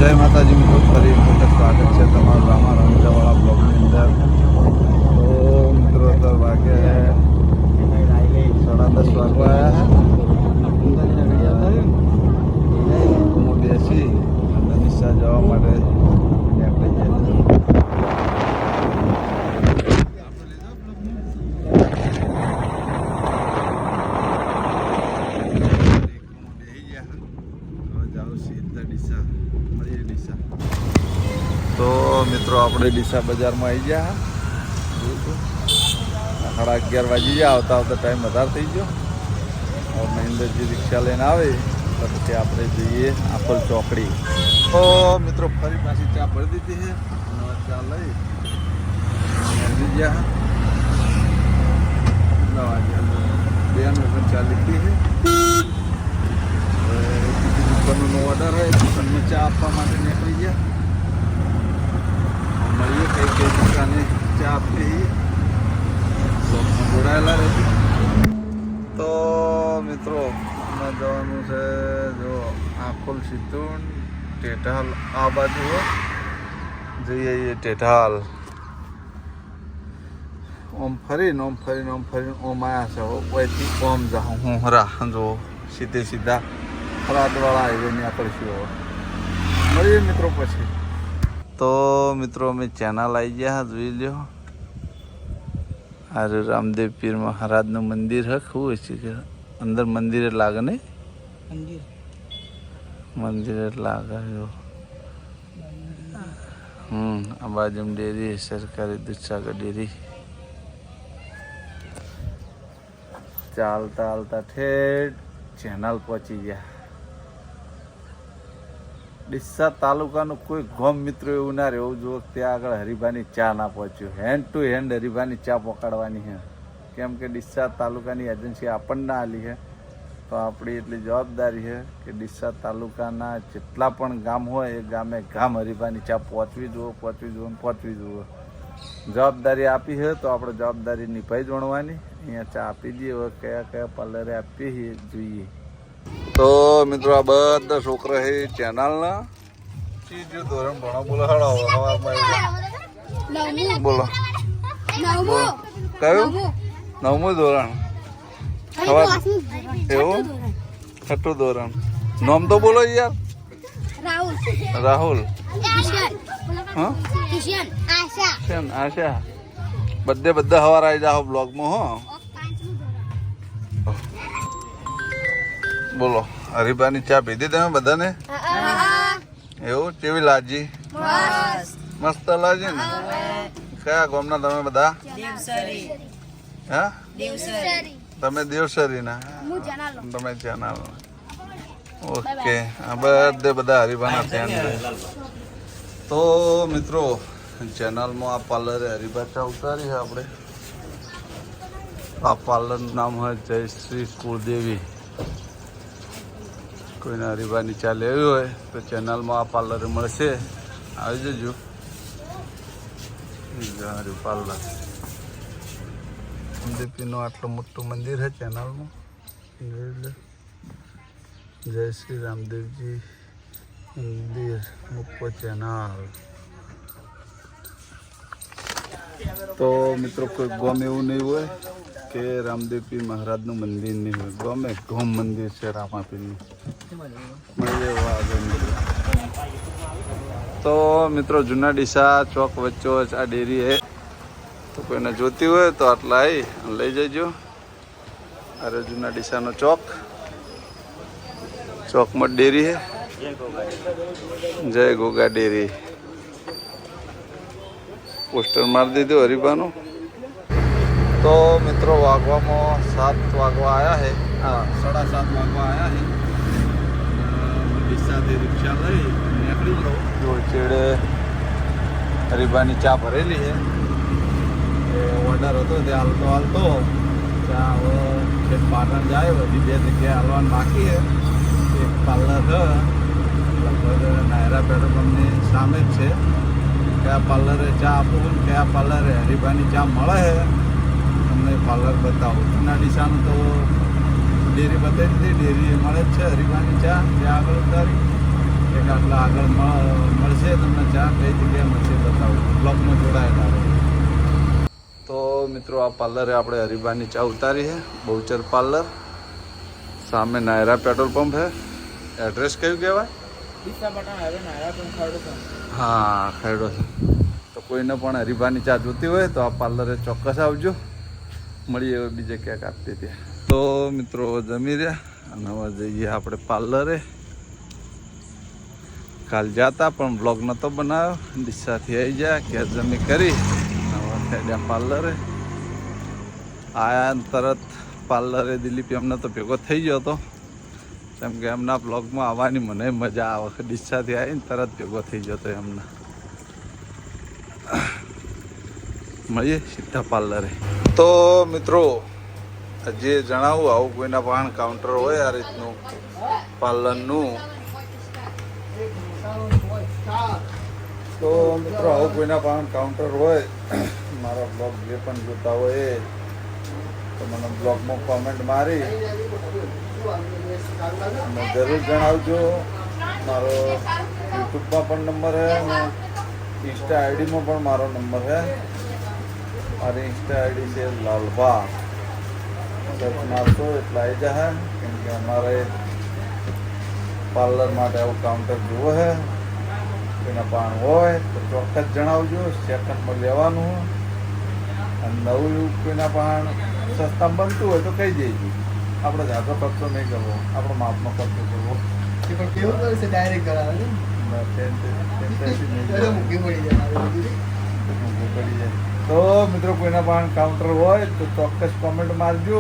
જય માતાજી મિત્રો, ફરી વખત સ્વાગત છે તમારું રામા રણુજાવાળા બ્લોગની અંદર. તો મિત્રો તો વાગે 10:30 વાગવા આવ્યા છે. હું બેસી અને દિશા જવા માટે નીકળી જાય. તો મિત્રો આપણે ડીસા બજારમાં આવી ગયા. 11:30 વાગી ગયા. આવતા આવતા ટાઈમ વધારે થઈ ગયો. મહેન્દ્રજી રિક્ષા લઈને આવે તો પછી આપણે જઈએ આફલ ચોકડી. તો મિત્રો ફરી પાછી ચા ભરી દીધી છે. ચા લઈ નીકળી ગયા. 9 વાગ્યા 2 વખત ચા લીધી છે. દુકાનનો ઓર્ડર હોય દુકાનમાં ચા આપવા માટે નીકળી ગયા. મળીએ કઈ કઈ દુકાને ચા આપી જોડાયેલા રહેશે. તો મિત્રો અમે જવાનું છે જો આખોલ સિદ્ધુન ટેટાલ આ બાજુ જઈએ ટેટાલ. ઓમ ફરીને ઓમ આયા છે. ઓયથી ઓમ જાઉં હું હરા જો સીધા ખરાદવાળા હાઈવેની આપણીશું. મળીએ મિત્રો પછી. તો મિત્રો અમે ચેનલ આવી ગયા જોઈ લ્યો. અરે રામદેવ પીર મહારાજનું મંદિર હે. શું છે કે અંદર મંદિર લાગે ને મંદિર લાગે જો. આ બાજુ ડેરી સરકારી દૂધસાગર ડેરી. ચાલતા હાલતા ઠેઠ ચેનલ પહોંચી ગયા. ડીસા તાલુકાનું કોઈ ગામ મિત્રો એવું ના રહેવું જો ત્યાં આગળ હરિભાની ચા ના પહોંચ્યું. હેન્ડ ટુ હેન્ડ હરિભાની ચા પકડવાની છે. કેમ કે ડીસા તાલુકાની એજન્સી આપણને આલી છે. તો આપણી એટલી જવાબદારી છે કે ડીસા તાલુકાના જેટલા પણ ગામ હોય એ ગામે ગામ હરિભાની ચા પહોંચવી જુઓ. જવાબદારી આપી છે તો આપણે જવાબદારી નિભાઈ જોડવાની. અહીંયા ચા આપી દઈએ. હવે કયા પાર્લરે આપીએ જોઈએ. તો મિત્રો આ બધા છોકરા છે ચેનલના ચીજો ધોરણ ભણો બોલો. હળો બોલો કયું 9મું ધોરણ એવું 6ઠું ધોરણ. નામ તો બોલો યાર. રાહુલ આશા. બધા સવાર આવી જાઓ બ્લોગમાં. હો બોલો હરિભાની ચા પીધી તમે બધાને? એવું કેવી લાજી? મસ્ત લાજી ને. કયા ગામના તમે બધા? હા તમે દેવસરી ના. તમે ચેનલ ઓકે. બધા હરિભાના ધ્યાન. તો મિત્રો ચેનલમાં આ પાર્લરે હરિભા ચા ઉતારી છે આપણે. આ પાર્લરનું નામ હોય જયશ્રી કુળદેવી. કોઈને હરિભાની ચા લેવી હોય તો ચેનલમાં આ પાર્લરે મળશે. આવી જજો. હરિ પાર્લર રામદેવપીરનું આટલું મોટું મંદિર છે ચેનલમાં. જય શ્રી રામદેવજી મંદિર મુખ્ય ચેનલ. તો મિત્રો કોઈ ગામ એવું નહીં હોય કે રામદેવ પીર મહારાજનું મંદિર નહીં હોય. ગમે ગોમ મંદિર છે રામાપીરનું. તો મિત્રો જૂના ડીસા ચોક વચ્ચો આ ડેરી છે. તો કોઈને જોતી હોય તો આટલા આવી લઈ જજો. અરે જૂના ડીસાનો ચોકમાં ડેરી છે. જય ગોગા ડેરી પોસ્ટર મારી દીધું હરિભાનું. તો મિત્રો વાગવામાં 7 વાગવા આવ્યા છે. 7:30 વાગવા આવ્યા છે. ડીસાથી રિક્ષા લઈ નીકળી ગયો. જો છેડે હરિભાની ચા ભરેલી છે. ઓર્ડર હતો ત્યાં હાલતો ચા હવે છેક પાટણ જાય. બધી 2 જગ્યાએ હાલવાનું બાકી છે. એક પાર્લર છે લગભગ નાયરા પેટ્રોલ પંપની સામે જ છે. કયા પાર્લરે ચા આપું કયા પાર્લરે હરિભાની ચા મળે છે તમને પાર્લર બતાવું. જૂના ડીસાનું તો ડેરી બતાવી દીધી. ડેરી મળે જ છે હરિભાની ચા ત્યાં આગળ ઉતારી. કે આટલા આગળ મળશે તમને ચા કઈ જગ્યાએ મળશે બતાવું બ્લોગમાં જોડાયેલા રહો. તો મિત્રો આ પાર્લરે આપણે હરિભાની ચા ઉતારી છે બહુચર પાર્લર સામે નાયરા પેટ્રોલ પંપ છે. એડ્રેસ કયું કહેવાય? હા ખેડો છે. તો કોઈને પણ હરિભાની ચા જોતી હોય તો આ પાર્લરે ચોક્કસ આવજો. મળીએ હવે બીજે ક્યાંક આપતી ત્યાં. તો મિત્રો જમી રહ્યા અને હવે જઈએ આપણે પાર્લરે. કાલ જતા પણ બ્લોગ નહોતો બનાવ્યો. ડીસાથી આવી જાય ક્યાં જમી કરી હવે પાર્લરે આયા તરત પાર્લરે દિલીપ એમને તો ભેગો થઈ ગયો હતો કેમ કે એમના બ્લોગમાં આવવાની મને મજા આવે. ડીસાથી આવીને તરત ભેગો થઈ ગયો હતો એમને. મળીએ સીધા પાર્લરે. તો મિત્રો જે જણાવું આવું કોઈના પણ કાઉન્ટર હોય આ રીતનું પાર્લરનું તો મિત્રો આવું કોઈના પણ કાઉન્ટર હોય મારા બ્લોગ જે પણ જોતા હોય એ તો મને બ્લોગમાં કોમેન્ટ મારી અને જરૂર જણાવજો. મારો યુટ્યુબમાં પણ નંબર છે અને ઇન્સ્ટા આઈડીમાં પણ મારો નંબર છે. મારી ઇન્સ્ટા આઈડી છે લાલભા. સર્ચ મારશો એટલે આવી જાય કેમ કે અમારે પાર્લર માટે આવું કાઉન્ટર જુઓ છે. કોઈના પાણ હોય તો ચોક્કસ જણાવજો. સેકન્ડમાં લેવાનું અને નવું કોઈના પાણ સસ્તા બનતું હોય તો કહી દેજો. આપણે જાતો ખર્ચો નહીં કરવો, આપણો માપનો ખર્ચો કરવો. કેવું કરશે ડાયરેક્ટ કરાવે તો મિત્રો કોઈના પણ કાઉન્ટર હોય તો ચોક્કસ કોમેન્ટ મારજો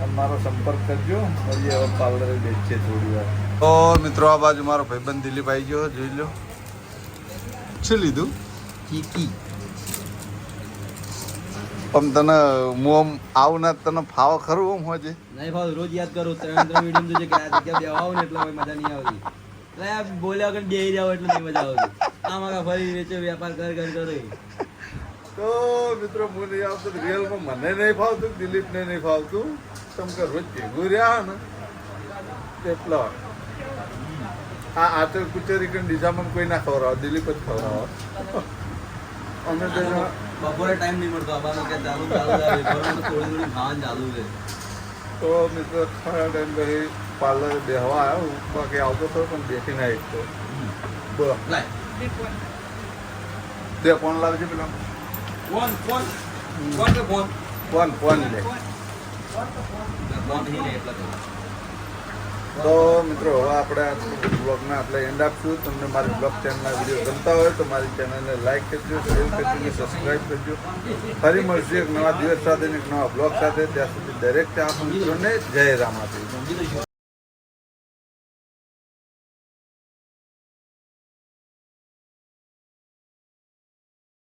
અને મારો સંપર્ક કરજો. પછી હવે પાર્લરે બેસીએ થોડી વાર. તો મિત્રો આ બાજુ મારો ભાઈબંધ દિલીપ આવી ગયો. જોઈ લો શું લીધું ચીકી. પણ તને હું આમ આવું ના તને ફાવ ખરું આમ હોય છે નહીં ભાવ રોજ યાદ કરું 3 વિડીયો જોજે કે આ જગ્યા બેવાવ ને એટલે કોઈ મજા નહીં આવતી. એટલે આ બોલ્યા વગર બેહી જાવ એટલે નહીં મજા આવતી. આમાં ફરી વેચે વેપાર કર કરે. તો મિત્રો હું નહીં આવતું રિયલમાં મને નહીં ફાવતું દિલીપને નહીં ફાવતું. તમ કે રોજ ભેગું રહ્યા ને એટલો આ આચર કુચેરી કરીને ડીસામાં કોઈ ના ખવડાવો, દિલીપ જ ખવડાવો. અમે તો બપોરે ટાઈમ નહીં મળતો આબાનો કે ચાલુ થોડી થોડી ખાવાનું ચાલુ છે. તો મિત્રો થોડા ટાઈમ પછી પાર્લરે બેહવા આવ્યો. બાકી આવતો હતો પણ બેસી ના એક તો બોલો બે ફોન લાવજે પેલા ફોન લે. ફોન નહીં લે એટલે તો મિત્રો હવે આપણે આ બ્લોગને આપણે એન્ડ આપશું. તમને મારી બ્લોગ ચેનલના વિડીયો ગમતા હોય તો મારી ચેનલને લાઈક કરજો, શેર કરજો અને સબસ્ક્રાઈબ કરજો. ફરી મળશું એક નવા દિવસ સાથે એક નવા બ્લોગ સાથે. ત્યાં સુધી દરેક ત્યાં મિત્રોને જય રામાપીર.